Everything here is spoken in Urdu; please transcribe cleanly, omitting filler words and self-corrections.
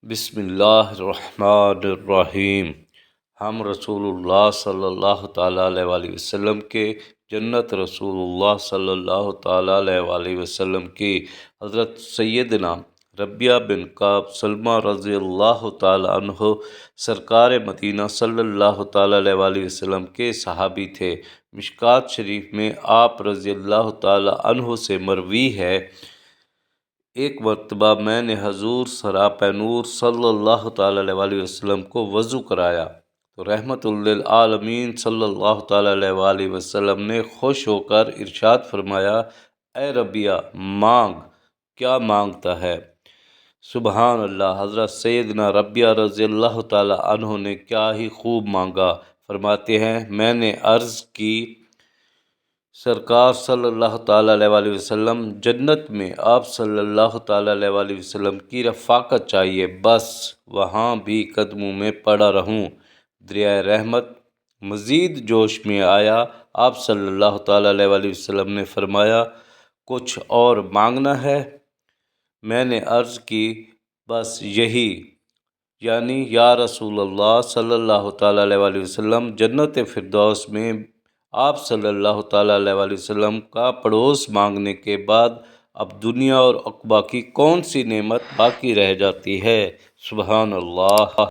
بسم اللہ الرحمن الرحیم۔ ہم رسول اللہ صلی اللہ تعالیٰ علیہ وآلہ وسلم کے جنت رسول اللہ صلی اللہ تعالیٰ علیہ وآلہ وسلم کی حضرت سیدنا ربیہ بن کعب سلمہ رضی اللہ تعالیٰ عنہ سرکار مدینہ صلی اللہ تعالیٰ علیہ وآلہ وسلم کے صحابی تھے۔ مشکوٰۃ شریف میں آپ رضی اللہ تعالیٰ عنہ سے مروی ہے، ایک مرتبہ میں نے حضور سراپہ نور صلی اللہ تعالیٰ علیہ وآلہ وسلم کو وضو کرایا تو رحمت للعالمین صلی اللہ تعالیٰ علیہ وآلہ وسلم نے خوش ہو کر ارشاد فرمایا، اے ربیہ مانگ، کیا مانگتا ہے؟ سبحان اللہ، حضرت سیدنا ربیہ رضی اللہ تعالیٰ عنہ نے کیا ہی خوب مانگا۔ فرماتے ہیں، میں نے عرض کی، سرکار صلی اللہ تعالیٰ علیہ وآلہ وسلم، جنت میں آپ صلی اللہ تعالیٰ علیہ وآلہ وسلم کی رفاقت چاہیے، بس وہاں بھی قدموں میں پڑا رہوں۔ دریائے رحمت مزید جوش میں آیا۔ آپ صلی اللہ تعالیٰ علیہ وآلہ وسلم نے فرمایا، کچھ اور مانگنا ہے؟ میں نے عرض کی، بس یہی، یعنی یا رسول اللہ صلی اللہ تعالیٰ علیہ وآلہ وسلم، جنت فردوس میں آپ صلی اللہ تعالیٰ علیہ وآلہ وسلم کا پڑوس مانگنے کے بعد اب دنیا اور عقبہ کی کون سی نعمت باقی رہ جاتی ہے؟ سبحان اللہ۔